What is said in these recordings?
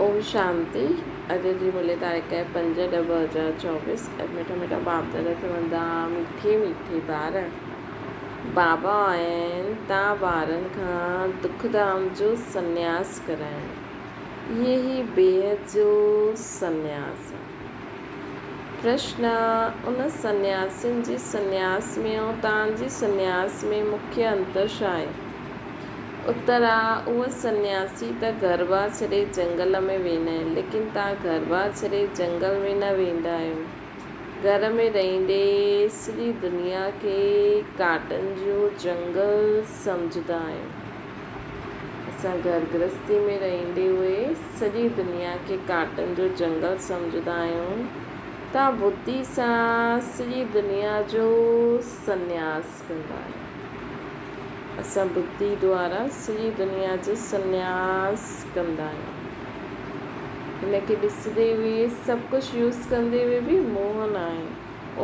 ओम शांति। अॼु जी मुले तारीख़ आहे 5/10/2024। मिठा मिठा बाप दादा चवंदा, मीठे मीठे ॿार बाबा आहिनि तव्हां ॿारनि खां दुख धाम जो संन्यास कराइण। ये ही बेहद जो संन्यास आहे। प्रश्न, उन संन्यासिन जी संन्यास में ऐं तव्हांजी संन्यास में मुख्य अंतर छा आहे? उत्तर आहे, उहे सन्यासी त घर बार छॾे जंगल में वेंदा आहिनि, लेकिन तव्हां घर बार छॾे जंगल में न वेंदा आहियो। घर में रहंदे सॼी दुनिया खे काटनि जो जंगल सम्झंदा आहियूं। असां घर गृहस्थी में रहंदे उहे सॼी दुनिया खे काटनि जो जंगल सम्झंदा आहियूं। तव्हां बुद्धि सां सॼी दुनिया जो संन्यास कंदा आहियो। असां बुद्धि द्वारा सॼी दुनिया जो संन्यास कंदा आहियूं। हिनखे ॾिसंदे हुए सभु कुझु यूज़ कंदे हुए बि मोह न आहे।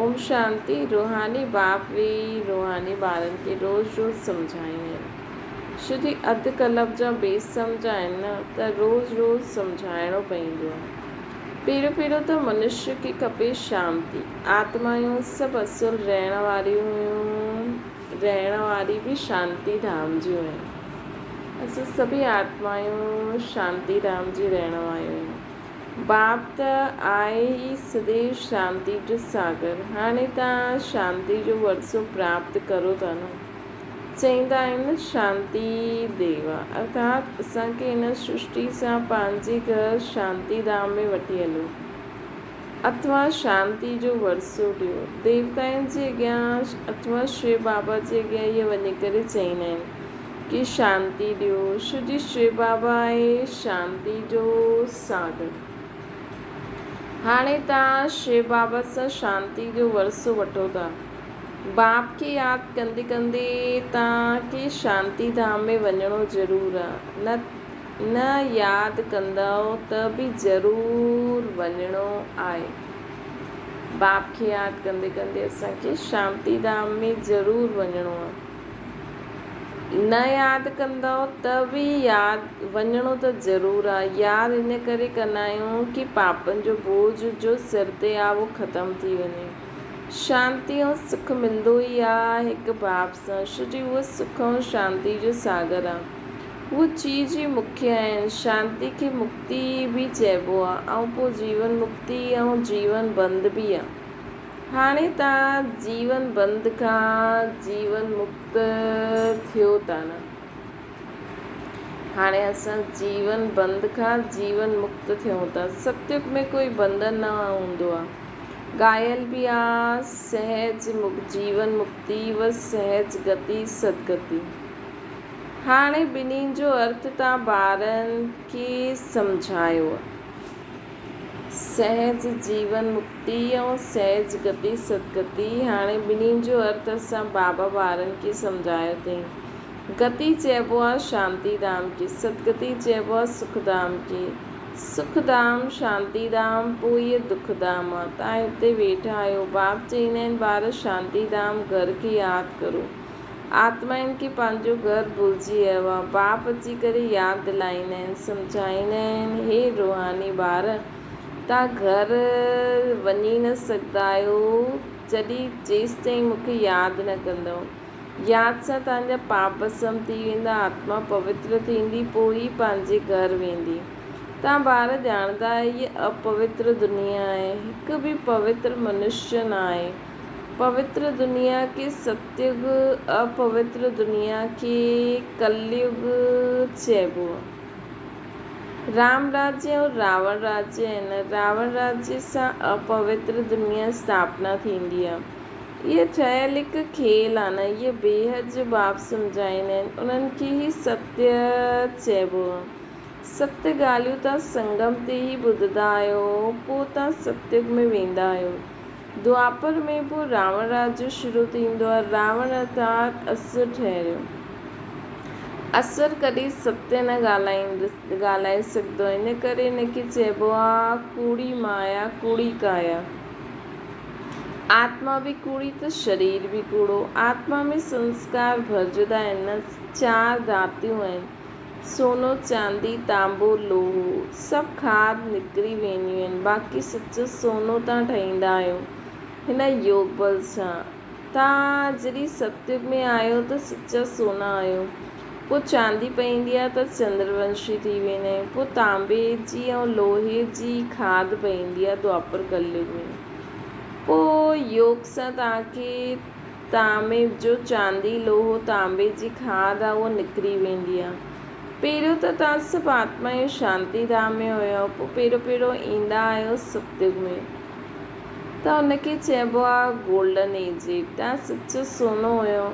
ओम शांति। रूहानी बाप वेही रूहानी ॿारनि खे रोज़ रोज़ सम्झाईंदा आहिनि। छोजी अधु कलाक जा बेसम्झ आहिनि न, त रोज़ रोज़ सम्झाइणो पवंदो आहे। पहिरियों त मनुष्य खे खपे शांती। आत्मायूं सभु असुर रहण वारी बि शांती धाम जूं आहिनि। असां सभी आत्मायूं शांती धाम जी रहण वारियूं आहियूं। बाप त आहे ई सदैव शांती जो सागर। हाणे तव्हां शांती जो वरसो प्राप्त करो था न। चवंदा आहिनि शांती देवा, अर्थात असांखे हिन सृष्टि सां पंहिंजे घर शांती धाम में वठी हलो अथवा शांति जो वरसो ॾियो। देवताउनि जे अॻियां अथवा शिव बाबा जे अॻियां इहे वञी करे चवंदा आहिनि कि शांती ॾियो। छोजी शिव बाबा आहे शांती जो सागर। हाणे तव्हां शिव बाबा सां शांती जो वरसो वठो था। बाप खे यादि कंदे कंदे तव्हांखे शांती धाम में वञिणो ज़रूरु आहे। न यादि कंदव त बि ज़रूरु वञिणो आहे। बाप खे यादि कंदे कंदे असांखे शांती धाम में ज़रूरु वञिणो आहे। न यादि कंदव त बि वञिणो त ज़रूरु आहे। यादि इन करे कंदा आहियूं कि पापनि जो बोझ जो सिर ते आहे उहो ख़तमु थी वञे। शांती ऐं सुख मिलंदो ई आहे हिकु बाप सां, छोजी उहो सुख ऐं शांती जो सागर आहे। उहो चीज़ ई मुख्य आहिनि। शांती खे मुक्ति बि चइबो आहे ऐं पोइ जीवन मुक्ति ऐं जीवन बंद बि आहे। हाणे तव्हां जीवन बंद खां जीवन मुक्त थियो था न। हाणे असां जीवन बंद खां जीवन मुक्त थियूं था। सतयुग में कोई बंधन न हूंदो आहे। ॻायल बि आहे सहज जीवन मुक्ति व सहज गति सदगति। हाणे ॿिन्हिनि जो अर्थ तव्हां ॿारनि खे सम्झायो आहे। सहज जीवन मुक्ति ऐं सहज गति सदगति। हाणे ॿिन्हिनि जो अर्थ असां बाबा ॿारनि खे सम्झायो अथई। गति चइबो आहे शांती धाम खे, सदगति चइबो आहे सुख धाम खे। सुख धाम शांती धाम, पोइ इहे दुख धाम आहे। तव्हां हिते वेठा आहियो। बाप चवंदा आहिनि ॿार शांती धाम घर खे यादि करो। आत्माउनि खे पंहिंजो घर भुलिजी वियो आहे। बाप अची करे यादि दिलाईंदा आहिनि, सम्झाईंदा आहिनि, हे रूहानी ॿार तव्हां घर वञी न सघंदा आहियो जेसि ताईं मूंखे यादि न कंदव। यादि सां तव्हांजा पाप सम थी वेंदा, आत्मा पवित्र थींदी, पोइ ई पंहिंजे घर वेंदी। तव्हां ॿार ॼाणंदा इहे अपवित्र दुनिया आहे। हिकु बि पवित्र मनुष्य न आहे। पवित्र दुनिया खे सतयुग, अपवित्र दुनिया खे कलयुग चइबो आहे। राम राज्य और रावण राज्य आहिनि। रावण राज्य सां अपवित्र दुनिया स्थापना थींदी आहे। इहे ठहियलु हिकु खेल आहे न। इहे बेहद जो बाप सम्झाईंदा आहिनि। उन्हनि खे ई सत्य चइबो आहे। सत्य ॻाल्हियूं तव्हां संगम ते ई ॿुधंदा आहियो, पोइ तव्हां सतयुग में वेंदा आहियो। द्वापर में पोइ रावण राज्य शुरू थींदो आहे। रावण अर्थात असुर ठहियो। असुर कॾहिं सत्य न ॻाल्हाए सघंदो। इन करे हिनखे चइबो आहे कूड़ी माया कूड़ी काया। आत्मा बि कूड़ी त शरीर बि कूड़ो। आत्मा में संस्कार भरिजंदा आहिनि न। 4 धातियूं आहिनि। सोनो चांदी तांबो लोहो सभु खाद निकिरी वेंदियूं आहिनि, बाक़ी सचो सोनो तव्हां ठहींदा आहियो हिन योग बल सां। तव्हां जॾहिं सतयुग में आहियो त सचा सोना आहियो। पोइ चांदी पवंदी आहे त चंद्रवंशी थी वेंदा आहियूं। पोइ तांबे जी ऐं लोहे जी खाद पवंदी आहे द्वापर कलयुग में। पोइ योग सां तव्हांखे तांबे जो चांदी लोहो तांबे जी खाद आहे उहा निकिरी वेंदी आहे। पहिरियों त तव्हां सभु आत्माऊं शांति धाम में हुयो, पोइ पहिरियों ईंदा आहियो सतयुग में, त हुनखे चइबो आहे गोल्डन एज। तव्हां सचो सोनो हुयो।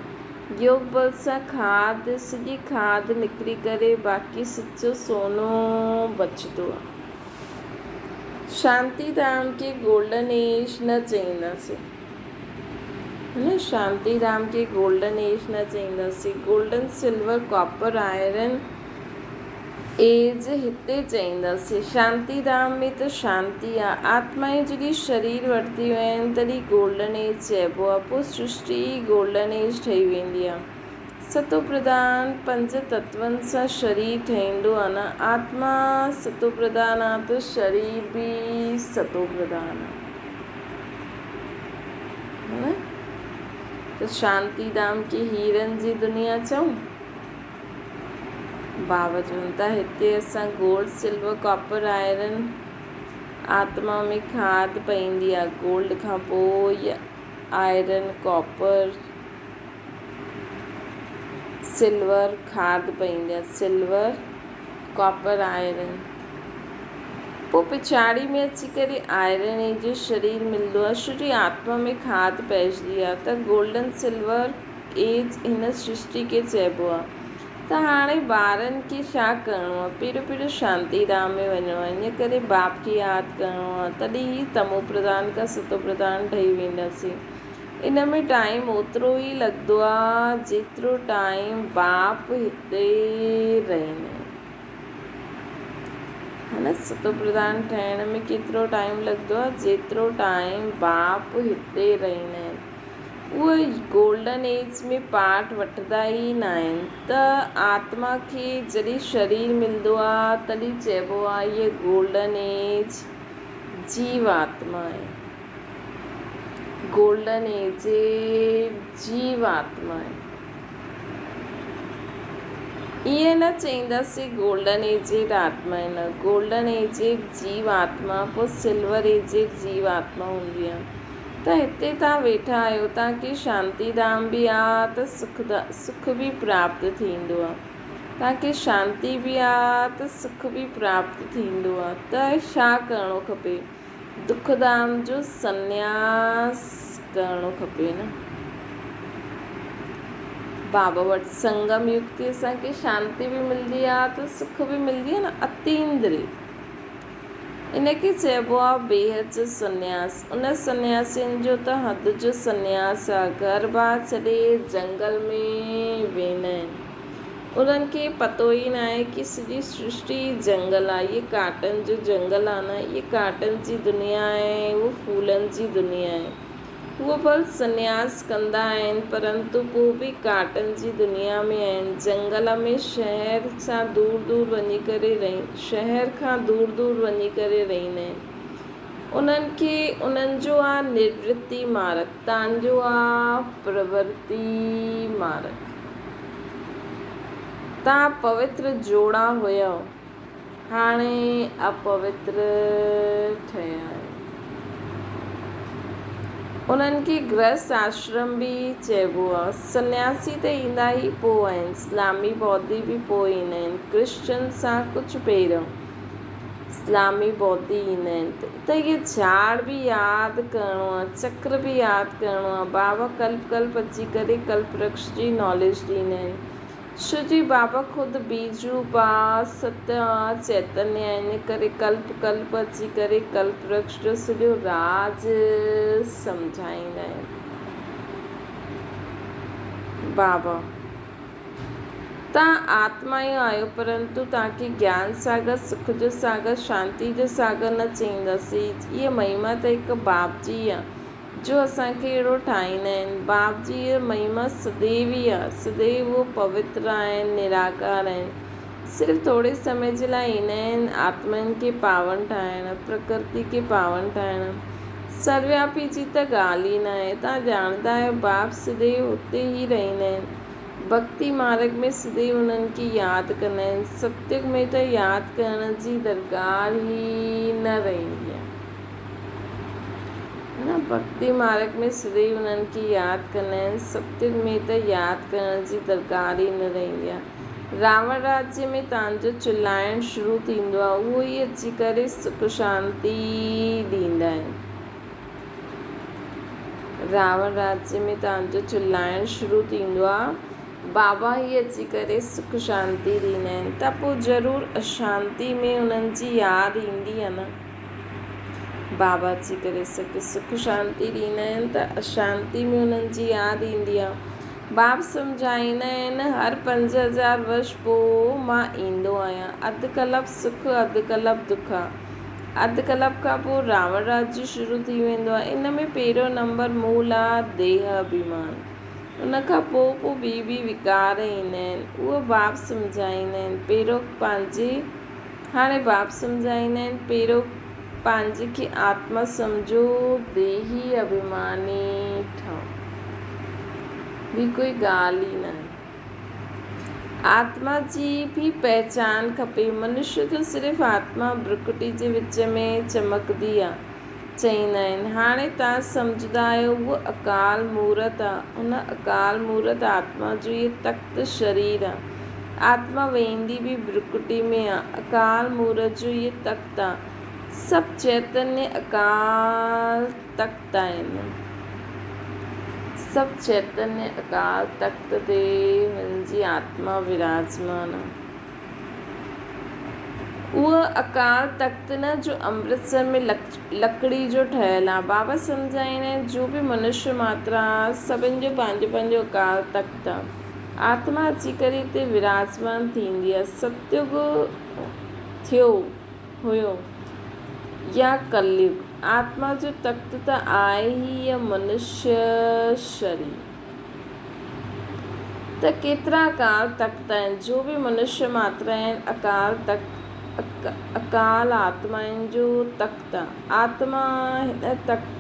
योग बल सां खाद सॼी खाद निकिरी करे बाक़ी सचो सोनो बचंदो आहे। शांति धाम खे गोल्डन एज न चईंदासीं, न शांति धाम खे गोल्डन एज न चईंदासीं। Golden silver copper iron age हिते चईंदासीं। शांति धाम में त शांति आहे। आत्माएं जॾहिं शरीर वठंदियूं आहिनि तॾहिं गोल्डन एज चइबो आहे। पोइ सृष्टि गोल्डन एज ठही वेंदी आहे। सतो प्रधान पंज तत्वनि सां शरीर ठहींदो आहे न। आत्मा सतो प्रधान आहे त शरीर बि सतो प्रधान आहे, है न। त शांति धाम खे हीरनि जी दुनिया चऊं। बाबा चवनि था हिते असां गोल्ड सिल्वर कॉपर आयरन आत्मा में खाद पवंदी आहे। गोल्ड खां पोइ आयरन कॉपर सिल्वर खाद पवंदी आहे। सिल्वर कॉपर आयरन पोइ पिछाड़ी में अची करे आयरन एज जो शरीर मिलंदो आहे। सॼी आत्मा में खाद पइजंदी आहे त गोल्डन सिल्वर एज हिन सृष्टि खे चइबो आहे। त हाणे ॿारनि खे छा करिणो आहे? पहिरियों शांति धाम में वञिणो आहे। इन करे बाप खे यादि करिणो आहे, तॾहिं ई तमो प्रधान खां सतो प्रधान ठही वेंदासीं। इन में टाइम ओतिरो ई लॻंदो आहे जेतिरो टाइम बाप हिते रहंदा आहिनि, है न। सतो प्रधान ठहिण में केतिरो टाइम लॻंदो आहे? जेतिरो टाइम बाप हिते रहंदा आहिनि। उहे गोल्डन एज में पार्ट वठंदा ई न आहिनि। त आत्मा खे जॾहिं शरीर मिलंदो आहे तॾहिं चइबो आहे इहे गोल्डन एज जीव आत्मा आहे। गोल्डन एज जीव आत्मा आहे। ईअं न चईंदासीं गोल्डन एजेड आत्मा आहे, न। गोल्डन एजेड जीव आत्मा पोइ सिल्वर एजेड जीव आत्मा हूंदी आहे। त हिते तव्हां वेठा आहियो, तव्हांखे शांति धाम बि आहे त सुख बि प्राप्त थींदो आहे। तव्हांखे शांति बि आहे त सुख बि प्राप्त थींदो आहे। त छा करिणो खपे? दुख धाम जो संन्यास करिणो खपे, न। बाबा वटि संगम युग ते असांखे शांति बि मिलंदी आहे त सुख बि मिलंदी आहे, न। अतींद्रिय इनखे चइबो आहे बेहद जो संन्यास। उन संन्यासियुनि जो त हद जो संन्यास आहे। घर बार छॾे जंगल में वेंदा आहिनि। उन्हनि खे पतो ई न आहे कि सॼी सृष्टि जंगल आहे। इहे काटनि जो जंगल आहे, न। इहे काटनि जी दुनिया आहे, उहो फूलनि जी दुनिया आहे। उहो भल संन्यास कंदा आहिनि परंतु पोइ बि काटनि जी दुनिया में आहिनि। जंगल में शहर खां दूर दूर वञी करे रहंदा आहिनि। उन्हनि खे उन्हनि जो आहे निवृत्ति मार्ग, तव्हांजो आहे प्रवृत्ति मार्ग। तव्हां पवित्र जोड़ा हुयो, हाणे अपवित्र ठहिया आहियो। उन्हनि खे गृहस्थ आश्रम बि चइबो आहे। सन्यासी त ईंदा ई पोइ आहिनि। इस्लामी बौद्धी बि पोइ ईंदा आहिनि। क्रिश्चन सां कुझु पहिरियों इस्लामी बौद्धी ईंदा आहिनि। त इहे झाड़ बि यादि करिणो आहे, चक्र बि यादि करिणो आहे। बाबा कल्प कल्प अची करे कल्प वृक्ष जी नॉलेज ॾींदा आहिनि। छो जी बाबा ख़ुदि बीज रूप आहे, सत्य आहे, चैतन्य आहे। इन करे कल्प कल्प अची करे कल्प वृक्ष जो सॼो राज सम्झाईंदा आहिनि। बाबा तव्हां आत्मा ई आहियो परंतु तव्हांखे ज्ञान सागर, सुख जो सागर, शांति जो सागर न चईंदासीं। इहा महिमा त हिकु बाप जी आहे जो असांखे अहिड़ो ठाहींदा आहिनि। बाप जी इहा महिमा सदैव ई आहे। सदैव उहो पवित्र आहिनि, निराकार आहिनि। सिर्फ़ु थोरे समय जे लाइ ईंदा आहिनि आत्मनि खे पावन ठाहिणु, प्रकृति खे पावन ठाहिणु। सर्वव्यापी जी त ॻाल्हि ई न आहे। तव्हां ॼाणंदा आहियो बाप सदैव हुते ई रहंदा आहिनि। भक्ति मार्ग में सदैव उन्हनि खे यादि कंदा आहिनि। सत्युग में त यादि करण जी दरकार ई न रहंदी आहे। भक्ति मार्ग में सदैव उन्हनि खे यादि कंदा आहिनि। सत्युग में त यादि करण जी दरकार ई न रहंदी आहे। रावण राज्य में तव्हांजो चिलाइणु शुरू थींदो आहे, उहो ई अची करे सुख शांती ॾींदा आहिनि। रावण राज्य में तव्हांजो चिलाइणु शुरू थींदो आहे, बाबा ई अची करे सुख शांती ॾींदा आहिनि। त पोइ ज़रूरु अशांती में उन्हनि जी यादि ईंदी आहे न। बाबा अची करे सुख शांती ॾींदा आहिनि त अशांती में उन्हनि जी यादि ईंदी आहे। बाप सम्झाईंदा आहिनि हर 5000 वर्ष पोइ मां ईंदो आहियां। अधु कल्प सुख अधु कल्प दुख आहे। अधु कल्प खां पोइ रावण राज्य शुरू थी वेंदो आहे। इन में पहिरियों नंबर मूल आहे देह अभिमान। उन खां पोइ ॿी विकार ईंदा आहिनि, उहो बाप सम्झाईंदा आहिनि। पहिरियों बाप सम्झाईंदा आहिनि पहिरियों पंहिंजे खे आत्मा सम्झो, देही अभिमानी ठहो। ॿी कोई ॻाल्हि ई न आहे। आत्मा जी बि पहचान खपे। मनुष्य त सिर्फ़ु आत्मा भ्रुकुटी जे विच में चमकदी आहे चईंदा आहिनि। हाणे तव्हां सम्झंदा आहियो उहो अकाल मूर्त आहे। उन अकाल मूर्त आत्मा जो इहे तख़्त शरीर आहे। आत्मा वेंदी बि भ्रुकुटी में आहे। अकाल मूर्त जो इहे तख़्त आहे। सभु चैतन्य अकाल तख़्त आहिनि। सभु चैतन्य अकाल तख़्त ते हुननि जी आत्मा विराजमान आहे। उहो अकाल तख़्त न जो अमृतसर में लकड़ी जो ठहियलु आहे। बाबा सम्झाईंदा आहिनि जो बि मनुष्य मात्रा आहे सभिनि जो पंहिंजो पंहिंजो अकाल तख़्त आहे। आत्मा अची करे हिते विराजमान थींदी आहे। सतयुग थियो हुयो या कलयुग, आत्मा जो तख़्त त आहे ई मनुष्य शरीर। त केतिरा अकाल तख़्त आहिनि। जो बि मनुष्य मात्रा आहिनि अकाल आत्माउनि जो तख़्त आहे। आत्मा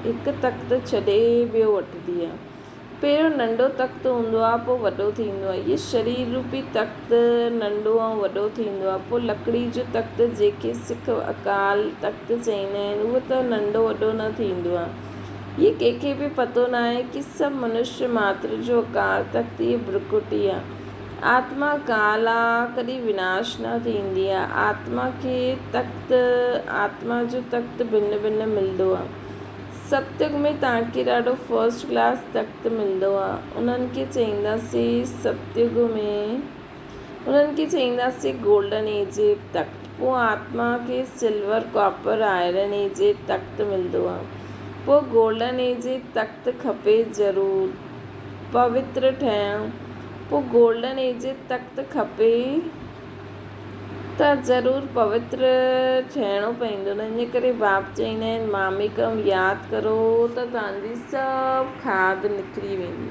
हिकु तख़्त छॾे ॿियो वठंदी आहे। पहिरियों नंढो तख़्त हूंदो आहे, पोइ वॾो थींदो आहे। इहे शरीर रूपी तख़्त नंढो ऐं वॾो थींदो आहे। पोइ लकड़ी जो तख़्त जंहिंखे सिख अकाल तख़्त चईंदा आहिनि, उहो त नंढो वॾो न थींदो आहे। इहे कंहिंखे बि पतो न आहे कि सभु मनुष्य मात्र जो अकाल तख़्त इहे भ्रुकुटी आहे। आत्मा काल आहे, कॾहिं विनाश न थींदी आहे। आत्मा जो तख़्त भिन्न भिन्न मिलंदो आहे। सत्युग में तव्हांखे ॾाढो फर्स्ट क्लास तख़्त मिलंदो आहे। उन्हनि खे चईंदासीं गोल्डन एज तख़्त। पोइ आत्मा खे सिल्वर कॉपर आयरन एज तख़्त मिलंदो आहे। पोइ गोल्डन एज तख़्त खपे ज़रूरु पवित्र ठहिणु। पोइ गोल्डन एज तख़्त खपे त ज़रूरु पवित्र थियणो पवंदो न। इन करे बाप चईंदा आहिनि मामिकम यादि करो त तव्हांजी सभु खाद निकिरी वेंदी।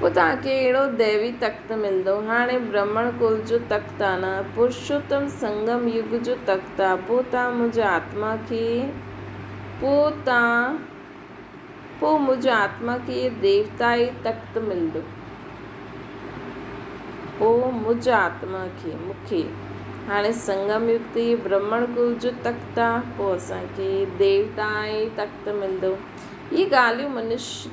पोइ तव्हांखे अहिड़ो दैवी तख़्त मिलंदो। हाणे ब्राह्मण कुल जो तख़्त आहे न, पुरुषोत्तम संगम युग जो तख़्त आहे। पोइ तव्हां मुंहिंजे आत्मा खे इहे देवताई तख़्त मिलंदो। पोइ मुंहिंजे आत्मा खे मूंखे हाणे संगम युग ते ब्राह्मण कुल जो तख़्त आहे। पोइ असांखे देवताई तख़्त मिलंदो। इहे ॻाल्हियूं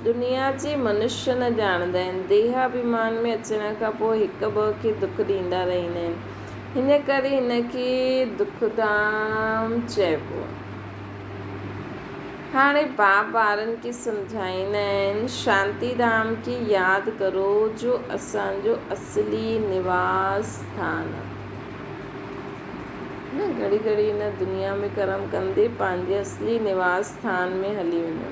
दुनिया जे मनुष्य न ॼाणंदा आहिनि। देहाभिमान में अचण खां पोइ हिक ॿ खे दुख ॾींदा रहंदा आहिनि। हिन करे हिनखे दुखधाम चइबो आहे। हाणे बाप ॿारनि खे सम्झाईंदा आहिनि शांतीधाम खे यादि करो जो असांजो असली निवास स्थान आहे। न घड़ी घड़ी हिन दुनिया में कर्म कंदे पंहिंजे असली निवास स्थान में हली वञो।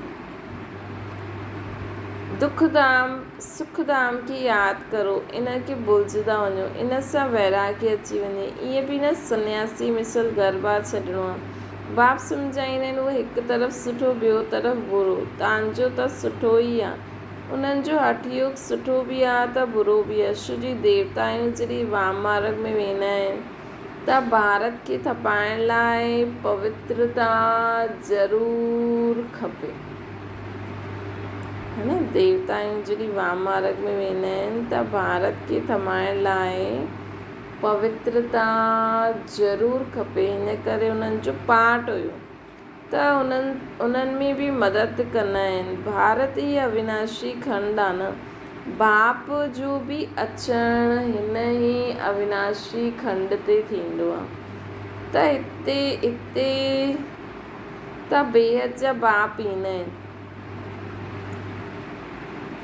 सुखधाम खे यादि करो, इन खे भुलिजंदा वञो। इन सां वैराग्य अची वञे। ईअं बि न सन्यासी मिसल घर बार छॾिणो आहे। बाप सम्झाईंदा आहिनि उहो हिकु तरफ़ सुठो ॿियो तरफ़ बुरो। तव्हांजो त सुठो ई आहे। उन्हनि जो हठयोग सुठो बि आहे त बुरो बि आहे। छो जी देवता आहिनि जॾहिं वाम मार्ग में वेंदा आहिनि त भारत खे थपाइण लाइ पवित्रता ज़रूरु खपे, है न। देवता आहिनि जॾहिं वाम मार्ग में वेंदा आहिनि त भारत खे थमाइण लाइ पवित्रता ज़रूरु खपे। हिन करे उन्हनि जो पाठ हुयो त उन्हनि में बि मदद कंदा आहिनि। भारत ई अविनाशी खंड आहे न, बाप जो बि अचणु हिन ई अविनाशी खंड ते थींदो आहे। त हिते त बेहद जा बाप ईंदा आहिनि।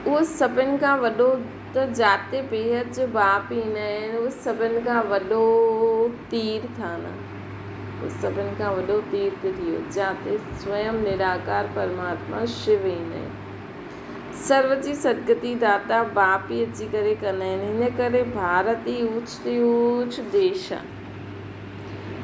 उहो सभिनि खां वॾो त जाते बेहद जो बाप ईंदा आहिनि उहो सभिनि खां वॾो तीर्थ आहे न, उहो सभिनि खां वॾो तीर्थ थी वियो जाते स्वयं निराकार परमात्मा शिव ईंदा आहिनि। सर्व जी सदगति दाता बाप ई अची करे कंदा आहिनि। हिन करे भारत ई ऊच ते ऊच देश आहे।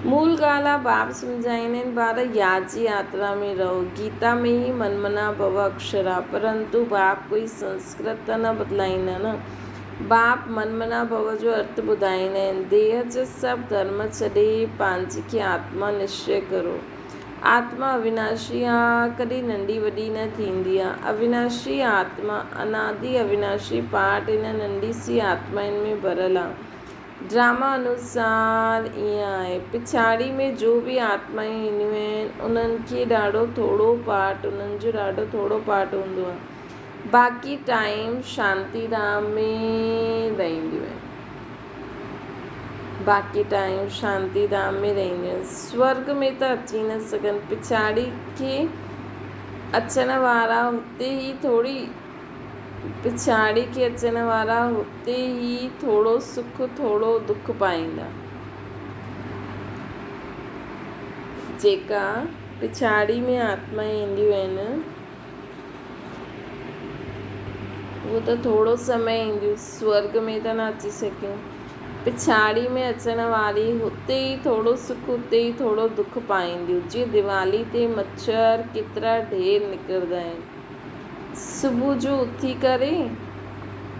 मूल ॻाल्हि आहे बाप सम्झाईंदा आहिनि ॿार याद जी यात्रा में रहो। गीता में ई मनमना भव अक्षर आहे, परंतु बाप कोई संस्कृत त न बदिलाईंदा न। बाप मनमना भव जो अर्थ ॿुधाईंदा आहिनि। देह जा सभु धर्म छॾे पंहिंजे खे आत्मा निश्चय करो। आत्मा अविनाशी आहे, कॾहिं नंढी वॾी न थींदी आहे। अविनाशी आत्मा अनादि अविनाशी पाठ इन नंढी सी आत्माउनि में भरियलु आहे। ड्रामा अनुसार ईअं आहे, पिछाड़ी में जो बि आत्माऊं ईंदियूं आहिनि उन्हनि खे ॾाढो थोरो पाठ हूंदो आहे। बाक़ी टाइम शांति धाम में रहंदियूं आहिनि। स्वर्ग में त अची न सघनि। पिछाड़ी खे अचण वारा हुते ई थोरो सुख थोरो दुख पाईंदा। जेका पिछाड़ी में आत्मा ईंदियूं आहिनि उहो त थोरो समय ईंदियूं, स्वर्ग में त न अची सघियूं। पिछाड़ी में अचण वारी हुते ई थोरो सुख हुते ई थोरो दुख पाईंदियूं। जीअं दिवाली ते मच्छर केतिरा ढेर निकिरंदा आहिनि। सुबुह जो उथी करे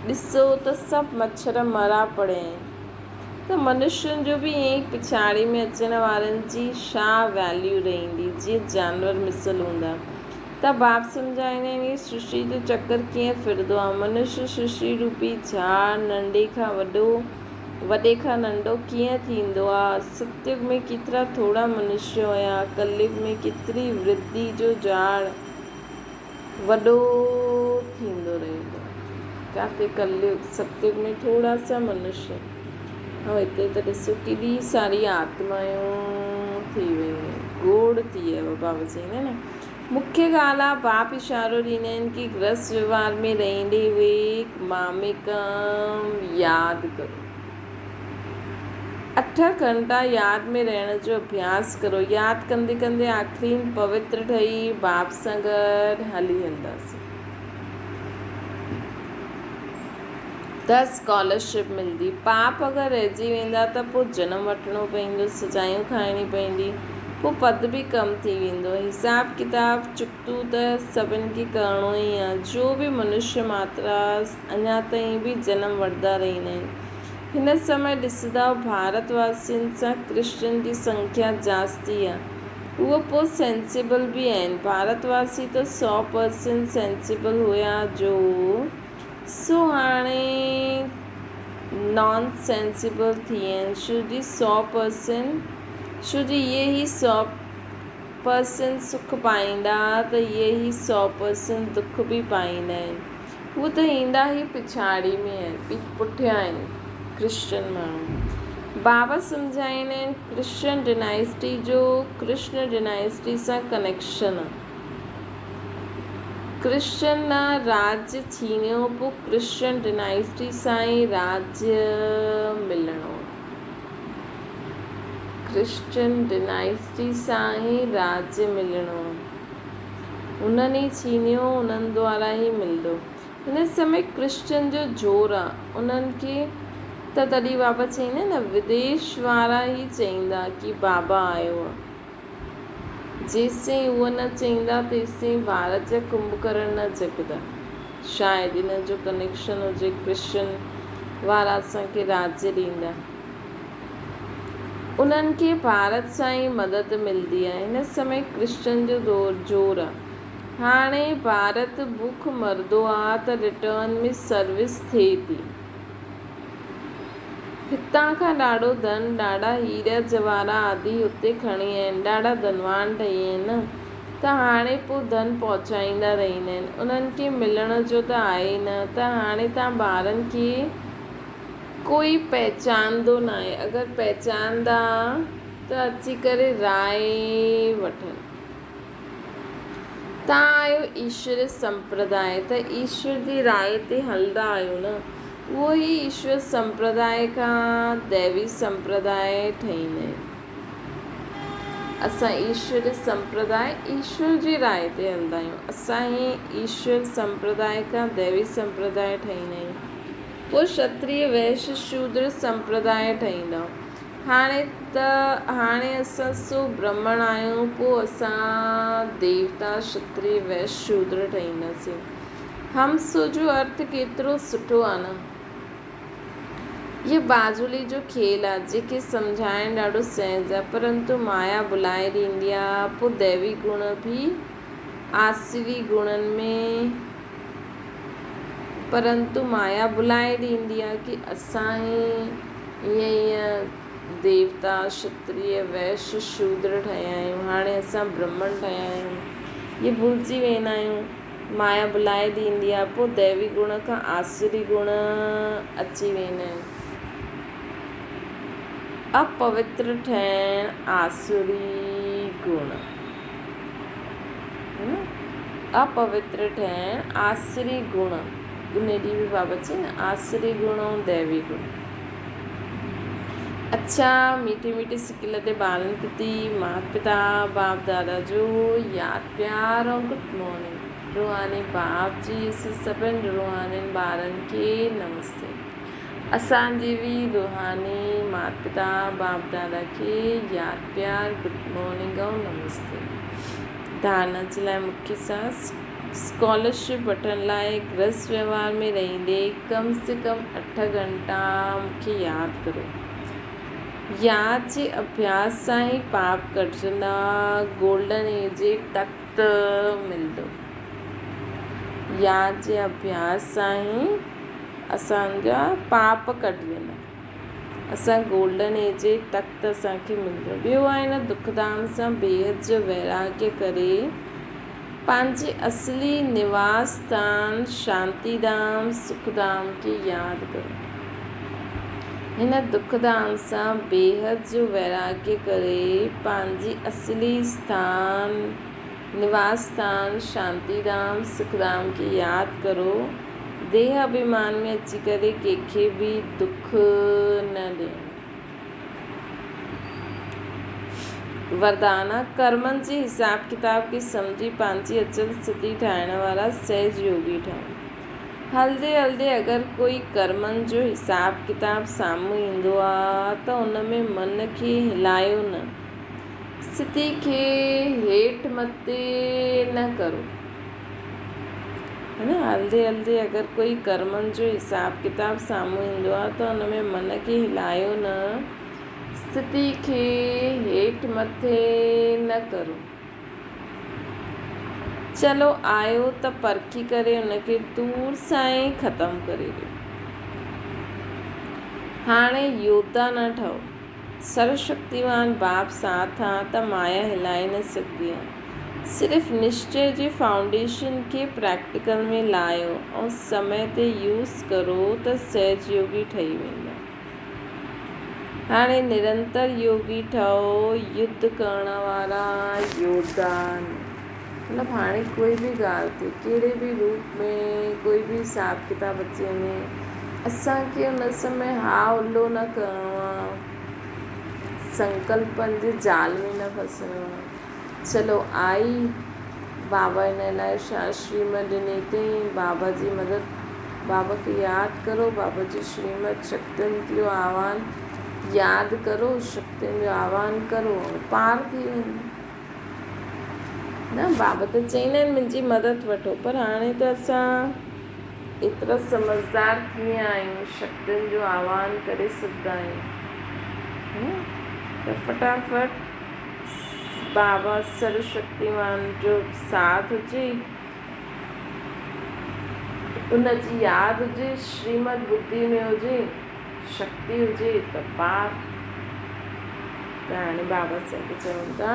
ॾिसो त सभु मच्छर मरा पिया आहिनि। त मनुष्यनि जो बि ईअं ई पिछाड़ी में अचण वारनि जी छा वैल्यू रहंदी, जीअं जानवर मिसल हूंदा। त बाप सम्झाईंदा आहिनि इहे सृष्टि जो चक्कर कीअं फिरंदो आहे। मनुष्य सृष्टि रूपी झाड़ नंढे खां वॾे खां नंढो कीअं थींदो आहे। सतयुग में केतिरा थोरा मनुष्य हुया, कलयुग में केतिरी वृद्धि जो झाड़ वॾो थींदो रहंदो। जाते कलयुग सतयुग में थोरा सा मनुष्य, ऐं हिते त ॾिसो केॾी सारी आत्मायूं थी वियूं आहिनि, गोड़ थी वियो। बाबा चईंदा आहिनि न मुख्य ॻाल्हि आहे बाप इशारो ॾींदा आहिनि की गृहस्थ व्यवहार में रहंदे हुए मामिकम यादि करो। 8 घंटा यादि में रहण जो अभ्यास करो। यादि कंदे कंदे आख़िरी पवित्र ठही बाप सां गॾु हली हलंदासीं। त स्कॉलरशिप मिलंदी। पाप अगरि रहिजी वेंदा त पोइ जनम वठिणो पवंदो, सजायूं खाइणी पवंदी, पोइ पद बि कम थी वेंदो। हिसाब किताब चुकतू त सभिनि खे करिणो ई आहे। जो बि मनुष्य मात्रा अञा ताईं बि जनम वठंदा रहंदा आहिनि। हिन समय ॾिसंदा भारतवासियुनि सां क्रिश्चन जी संख्या जास्ती आहे। उहो पोइ सेंसिबल बि आहिनि। भारतवासी त 100% सेंसिबल हुया जो सो हाणे नॉन सेंसिबल थी विया आहिनि। छो जी इहे ई 100% सुख पाईंदा त इहे ई 100% दुख बि पाईंदा आहिनि। उहे त ईंदा ई पिछाड़ी में आहिनि, पुठियां आहिनि क्रिश्चन माण्हू। बाबा सम्झाईंदा आहिनि क्रिश्चन डिनाइस्टी जो कृष्ण डिनाइस्टी सां कनेक्शन आहे। क्रिश्चन राज्य छीनियो, पोइ क्रिश्चन डिनाइस्टी सां ई राज्य मिलणो। क्रिश्चन डिनाइस्टी सां ई राज्य मिलणो। उन्हनि ई छीनियो, उन्हनि द्वारा ई मिलंदो। हिन समय क्रिश्चन जो ज़ोर आहे उन्हनि खे। त तॾहिं बाबा चईंदा न विदेश वारा ई चईंदा की बाबा आयो आहे। जेसिताईं उहो न चईंदा तेसिताईं भारत जा कुंभकर्ण न जगदा। शायदि इन जो कनेक्शन हुजे कृष्ण वारा असांखे राज्य ॾींदा। उन्हनि खे भारत सां ई मदद मिलंदी आहे। हिन समय कृष्ण जो ज़ोर आहे। हाणे भारत बुख मरंदो आहे त रिटर्न में सर्विस थिए थी। हितां खां ॾाढो धन, ॾाढा हीरा जवाहरा आदि हुते खणी आहिनि, ॾाढा धनवान ठही आहिनि त हाणे पोइ धन पहुचाईंदा रहंदा आहिनि। उन्हनि खे मिलण जो त आहे न, त हाणे तव्हां ॿारनि खे कोई पहचानंदो न आहे। अगरि पहचानंदा त अची करे राय वठनि। तव्हां आहियो ईश्वर संप्रदाय, त ईश्वर जी राय ते हलंदा आहियो न। उहो ई ईश्वर संप्रदाय खां दैवी संप्रदाय ठहींदा आहिनि। असां ईश्वर संप्रदाय ईश्वर जी राय ते हलंदा आहियूं। असां ई ईश्वर संप्रदाय खां दैवी संप्रदाय ठहींदा आहियूं। पोइ क्षत्रिय वैश्य शूद्र संप्रदाय ठहींदा। हाणे असां सो ब्राह्मण आहियूं, पोइ असां देवता क्षत्रिय वैश्य शूद्र ठहींदासीं। हमसो जो अर्थ केतिरो सुठो आहे न। इहो बाजुली जो खेल आहे जेके सम्झाइणु ॾाढो सहज आहे, परंतु माया भुलाए ॾींदी आहे। पोइ दैवी गुण बि आसुरी गुणनि में, परंतु माया भुलाए ॾींदी आहे कि असां ईअं देवता क्षत्रिय वैश्य शूद्र ठहिया आहियूं, हाणे असां ब्राह्मण ठहिया आहियूं। इहे भुलिजी वेंदा आहियूं। माया भुलाए ॾींदी आहे। पोइ दैवी गुण खां आसुरी गुण अची वेंदा आहिनि। अपवित्र ठहिणु आसुरी गुण, अपवित्र ठहिणु आसुरी गुण, उन ॾींहुं बि बाबा चई न आसुरी गुण ऐं दैवी गुण। अच्छा, मीठे मीठे सिकिल ते ॿारनि प्रति माता पिता बाप दादा जो यादि प्यार ऐं गुड मॉर्निंग। रूहानी बाप जी सभिनि रूहानी ॿारनि खे नमस्ते। असांजी बि रूहानी माता पिता बाप दादा खे यादि प्यार गुड मॉर्निंग ऐं नमस्ते। धारणा जे लाइ मुख्य सास, स्कॉलरशिप वठण लाइ गृहस्थ व्यवहार में रहंदे कम से कम 8 घंटा मूंखे यादि करो। यादि जे अभ्यास सां ई पाप कटजंदा, गोल्डन एज जे तख़्त मिलंदो। यादि जे अभ्यास सां ई असांजा पाप कटजंदा, असां गोल्डन एज जे तख़्त असांखे मिलंदो। ॿियो आहे न दुखधाम सां बेहद जो वैराग्य करे पंहिंजे असली निवास स्थान शांतिधाम सुखधाम खे यादि करो। हिन दुखधाम सां बेहद जो वैराग्य करे पंहिंजी असली स्थान निवास स्थान शांतिधाम सुखधाम खे यादि करो। देह अभिमान में अची करे कंहिंखे बि दुख न ॾियणु। वरदाना, कर्मनि जे हिसाब किताब खे सम्झी पंहिंजी अचल स्थिति ठाहिण वारा सहज योगी ठहनि। हलंदे हलंदे अगरि कोई कर्मनि जो हिसाब किताब साम्हूं ईंदो आहे त उन में मन खे हिलायो न, स्थिति खे हेठि मथे न करो। है न, हलंदे हलंदे अगरि कोई कर्मनि जो हिसाब किताब साम्हूं ईंदो आहे त उन में मन खे हिलायो न, स्थिति खे हेठि मथे न करो। चलो आयो त परखी करे उनखे दूर सां ई ख़तमु करे ॾियो। हाणे योद्धा न ठहो। सर्वशक्तिवान बाप साथ आहे त माया हिलाए न सघंदी आहे। सिर्फ़ु निश्चय जे फाउंडेशन खे प्रैक्टिकल में लाहियो ऐं समय ते यूज़ करो त सहज योगी ठही वेंदा। हाणे निरंतर योगी ठहो, युद्ध करण वारा योद्धा। मतिलबु हाणे कोई बि ॻाल्हि थिए, कहिड़े बि रूप में कोई बि हिसाब किताब अची वञे, असांखे उन समय हा हुलो न करिणो आहे, संकल्पनि जे जाल में न फसणो आहे। चलो आई, बाबा हिन लाइ छा श्रीमत ॾिनी अथई, बाबा जी मदद, बाबा खे यादि करो, बाबा जी श्रीमत शक्तियुनि जो आह्वान यादि करो, शक्तियुनि जो आह्वान करो, पार थी वेंदो न। बाबा त चईंदा आहिनि मुंहिंजी मदद वठो, पर हाणे त असां एतिरा समझदार कीअं आहियूं, शक्तियुनि जो आह्वान करे सघंदा आहियूं। त फटाफट बाबा सर्वशक्तिमान जो साथ हुजे, उनजी यादि हुजे, श्रीमद बुद्धि में हुजे, शक्ति हुजे त पार। त हाणे बाबा असांखे चवनि था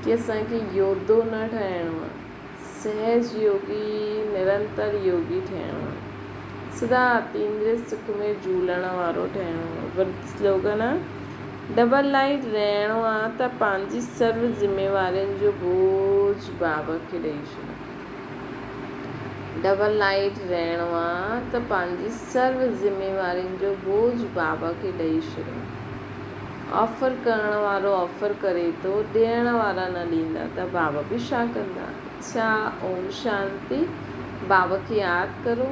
कि असांखे योद्धो न ठहिणो आहे, सहज योगी, निरंतर योगी थियणो आहे, सदा अतीन्द्रिय सुख में झूलण वारो ठहिणो आहे। पर स्लोगन आहे, डबल लाइट रहणो आहे त पंहिंजी सर्व ज़िम्मेवारियुनि जो बोझ बाबा खे ॾेई छॾियो। डबल लाइट रहणो आहे त पंहिंजी सर्व ज़िम्मेवारियुनि जो बोझ बाबा खे ॾेई छॾियो। ऑफर करण वारो ऑफर करे थो, ॾियण वारा न ॾींदा त बाबा बि छा कंदा। अच्छा, ओम शांति। बाबा खे यादि करो।